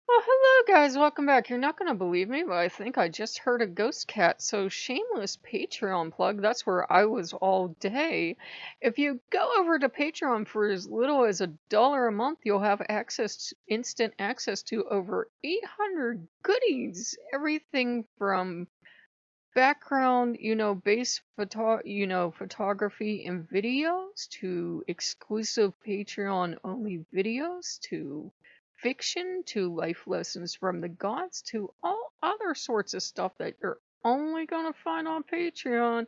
Well, hello guys, welcome back. You're not going to believe me, but I think I just heard a ghost cat. So, shameless Patreon plug, that's where I was all day. If you go over to Patreon for as little as $1 a month, you'll have instant access to over 800 goodies. Everything from background, photography and videos to exclusive Patreon only videos to fiction to life lessons from the gods to all other sorts of stuff that you're only gonna find on Patreon.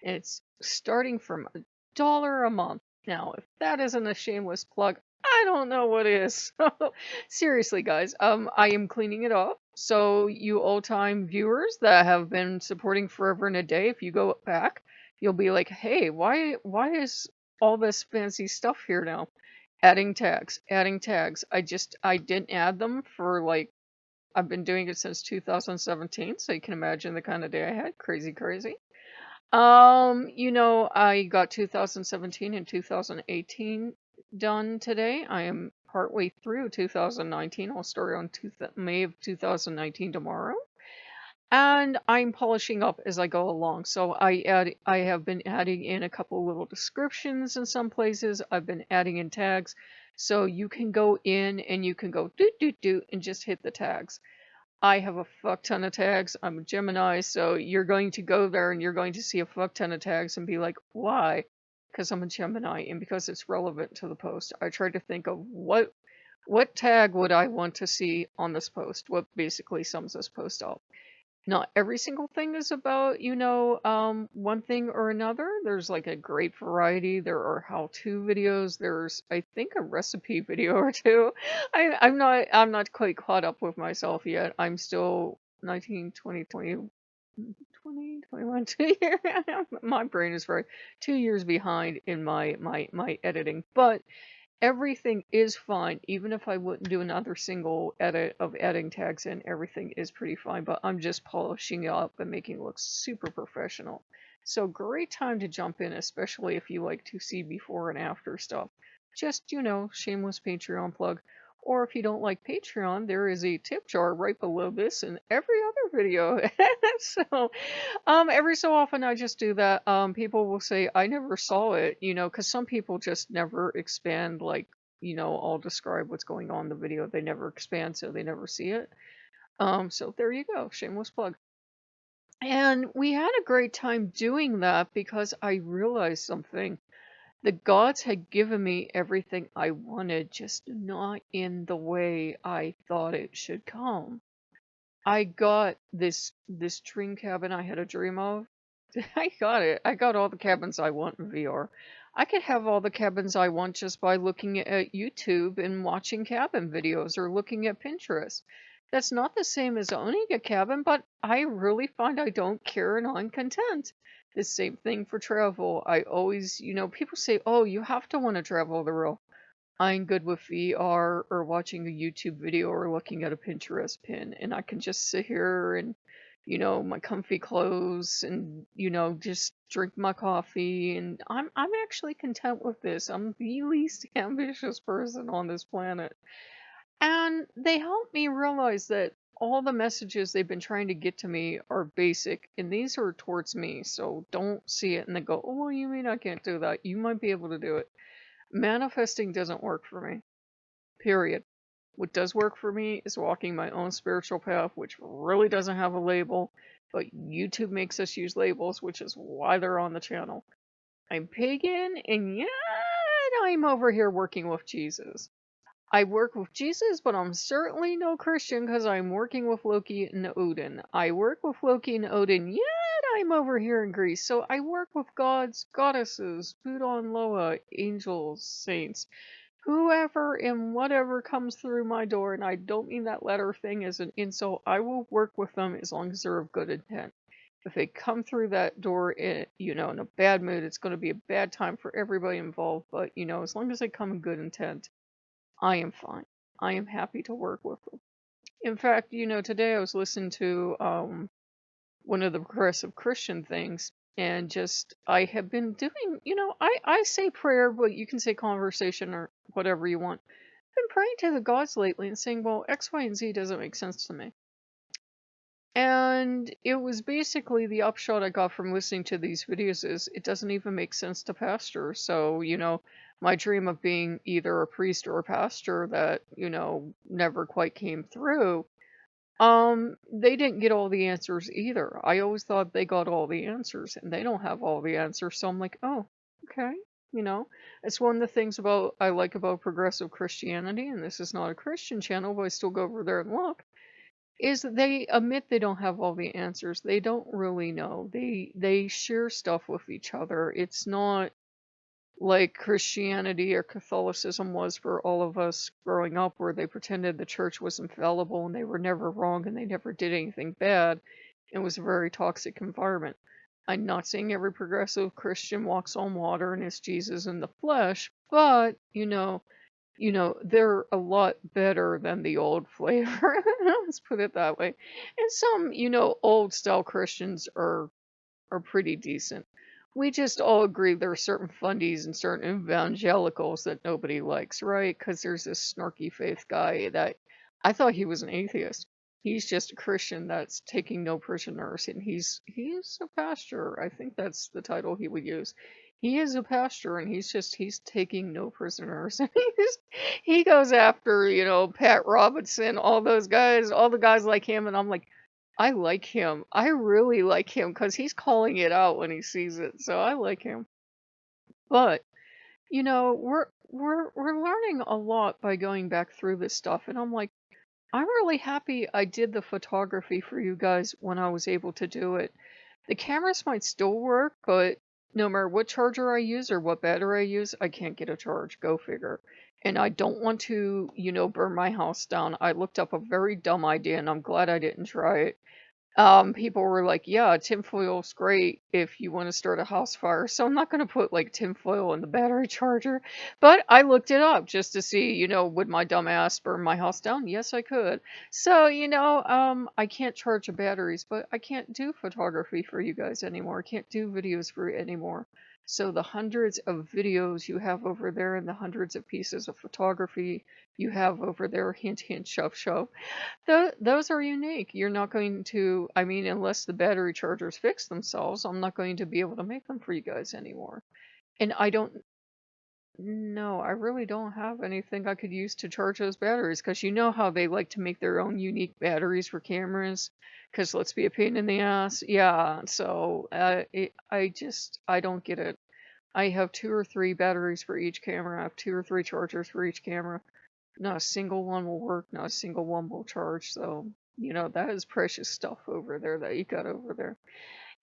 And it's starting from $1 a month. Now, if that isn't a shameless plug, I don't know what is. Seriously, guys, I am cleaning it up. So, you old-time viewers that have been supporting forever and a day, if you go back, you'll be like, "Hey, why is all this fancy stuff here now?" Adding tags, adding tags. I didn't add them for like I've been doing it since 2017, so you can imagine the kind of day I had. Crazy, crazy. I got 2017 and 2018 done today. I am partway through 2019. I'll start on May of 2019 tomorrow. And I'm polishing up as I go along. So I have been adding in a couple little descriptions in some places. I've been adding in tags. So you can go in and you can go doot doot doot and just hit the tags. I have a fuck ton of tags. I'm a Gemini, so you're going to go there and you're going to see a fuck ton of tags and be like, why? Because I'm a Gemini and because it's relevant to the post. I tried to think of what tag would I want to see on this post? What basically sums this post up? Not every single thing is about, one thing or another. There's like a great variety. There are how-to videos. There's, I think, a recipe video or two. I'm not quite caught up with myself yet. I'm still 19, 20, 20, 20, 21, 2 years. My brain is very 2 years behind in my editing. But everything is fine, even if I wouldn't do another single edit of adding tags in, everything is pretty fine, but I'm just polishing it up and making it look super professional. So great time to jump in, especially if you like to see before and after stuff. Just, shameless Patreon plug. Or if you don't like Patreon, there is a tip jar right below this and every other video. So, every so often I just do that. People will say, I never saw it, because some people just never expand, like, I'll describe what's going on in the video. They never expand, so they never see it. So there you go, shameless plug. And we had a great time doing that because I realized something. The gods had given me everything I wanted, just not in the way I thought it should come. I got this dream cabin I had a dream of. I got it. I got all the cabins I want in VR. I could have all the cabins I want just by looking at YouTube and watching cabin videos or looking at Pinterest. That's not the same as owning a cabin, but I really find I don't care and I'm content. The same thing for travel. I always, people say, oh, you have to want to travel the world. I'm good with VR or watching a YouTube video or looking at a Pinterest pin, and I can just sit here and, my comfy clothes and, just drink my coffee, and I'm actually content with this. I'm the least ambitious person on this planet. And they help me realize that all the messages they've been trying to get to me are basic, and these are towards me, so don't see it and then go, oh, well, you mean I can't do that? You might be able to do it. Manifesting doesn't work for me. Period. What does work for me is walking my own spiritual path, which really doesn't have a label, but YouTube makes us use labels, which is why they're on the channel. I'm pagan, and yet I'm over here working with Jesus. I work with Jesus, but I'm certainly no Christian because I'm working with Loki and Odin. I work with Loki and Odin, yet I'm over here in Greece. So I work with gods, goddesses, Buddha and Loa, angels, saints, whoever and whatever comes through my door, and I don't mean that letter thing as an insult. I will work with them as long as they're of good intent. If they come through that door in a bad mood, it's going to be a bad time for everybody involved. But, as long as they come in good intent, I am fine. I am happy to work with them. In fact, today I was listening to one of the progressive Christian things, and just I have been doing, I say prayer, but you can say conversation or whatever you want. been praying to the gods lately and saying, well, X, Y, and Z doesn't make sense to me. And it was basically the upshot I got from listening to these videos is it doesn't even make sense to pastor. So, my dream of being either a priest or a pastor that, never quite came through, they didn't get all the answers either. I always thought they got all the answers and they don't have all the answers. So I'm like, oh, okay. It's one of the things I like about progressive Christianity, and this is not a Christian channel, but I still go over there and look, is that they admit they don't have all the answers. They don't really know. They share stuff with each other. It's not like Christianity or Catholicism was for all of us growing up, where they pretended the church was infallible and they were never wrong and they never did anything bad. It was a very toxic environment. I'm not saying every progressive Christian walks on water and is Jesus in the flesh, but they're a lot better than the old flavor. Let's put it that way. And some, old style Christians are pretty decent. We just all agree there are certain fundies and certain evangelicals that nobody likes, right? Because there's this snarky faith guy that I thought he was an atheist. He's just a Christian that's taking no prisoners, and he's a pastor. I think that's the title he would use. He is a pastor, and he's taking no prisoners. And he goes after, Pat Robinson, all those guys, all the guys like him, and I'm like, I like him. I really like him because he's calling it out when he sees it. So I like him. But, we're learning a lot by going back through this stuff. And I'm like, I'm really happy I did the photography for you guys when I was able to do it. The cameras might still work, but no matter what charger I use or what battery I use, I can't get a charge. Go figure. And I don't want to, burn my house down. I looked up a very dumb idea and I'm glad I didn't try it. People were like, yeah, tinfoil's great if you want to start a house fire. So I'm not going to put like tinfoil in the battery charger. But I looked it up just to see, would my dumb ass burn my house down? Yes, I could. So, I can't charge the batteries, but I can't do photography for you guys anymore. I can't do videos for you anymore. So the hundreds of videos you have over there and the hundreds of pieces of photography you have over there, hint, hint, shove, shove, those are unique. You're not going to, I mean, unless the battery chargers fix themselves, I'm not going to be able to make them for you guys anymore. And I don't, no, I really don't have anything I could use to charge those batteries, because you know how they like to make their own unique batteries for cameras, because let's be a pain in the ass. Yeah, so I don't get it. I have 2 or 3 batteries for each camera. I have 2 or 3 chargers for each camera. Not a single one will work, not a single one will charge. So, that is precious stuff over there that you got over there.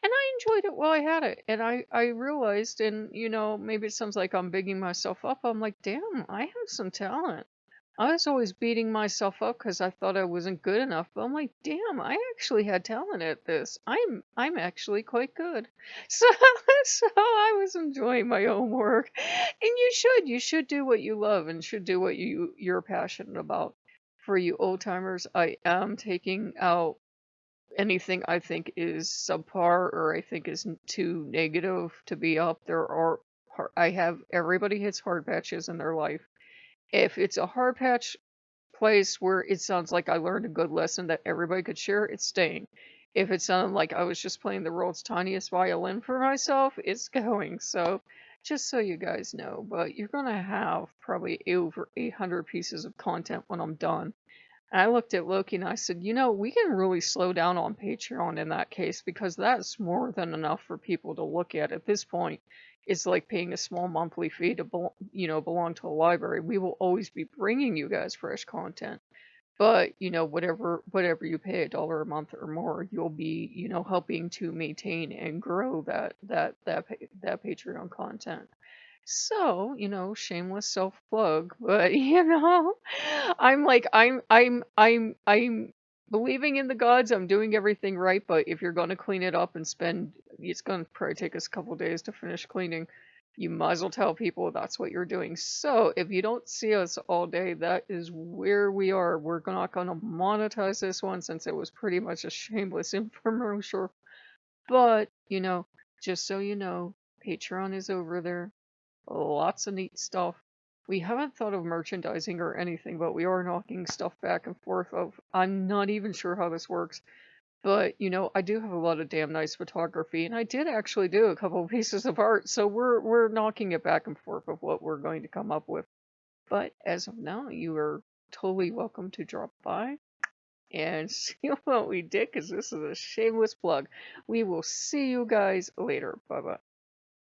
And I enjoyed it while I had it. And I realized, and maybe it sounds like I'm bigging myself up. I'm like, damn, I have some talent. I was always beating myself up because I thought I wasn't good enough. But I'm like, damn, I actually had talent at this. I'm actually quite good. So so I was enjoying my own work. And you should do what you love and should do what you're passionate about. For you old timers, I am taking out anything I think is subpar or I think is too negative to be up. I have everybody hits hard patches in their life. If it's a hard patch place where it sounds like I learned a good lesson that everybody could share, it's staying. If it sounded like I was just playing the world's tiniest violin for myself, it's going. So just so you guys know, but you're gonna have probably over 800 pieces of content when I'm done. And I looked at Loki and I said, we can really slow down on Patreon in that case, because that's more than enough for people to look at this point. It's like paying a small monthly fee to belong to a library. We will always be bringing you guys fresh content. But, whatever you pay, $1 a month or more, you'll be, helping to maintain and grow that Patreon content. So, shameless self-plug, but I'm like, I'm believing in the gods. I'm doing everything right, but if you're gonna clean it up and it's gonna probably take us a couple days to finish cleaning. You might as well tell people that's what you're doing. So if you don't see us all day, that is where we are. We're not gonna monetize this one since it was pretty much a shameless infomercial. But, just so you know, Patreon is over there. Lots of neat stuff. We haven't thought of merchandising or anything, but we are knocking stuff back and forth of, I'm not even sure how this works. But, you know, I do have a lot of damn nice photography, and I did actually do a couple of pieces of art, so we're knocking it back and forth of what we're going to come up with. But as of now, you are totally welcome to drop by and see what we did, because this is a shameless plug. We will see you guys later. Bye bye.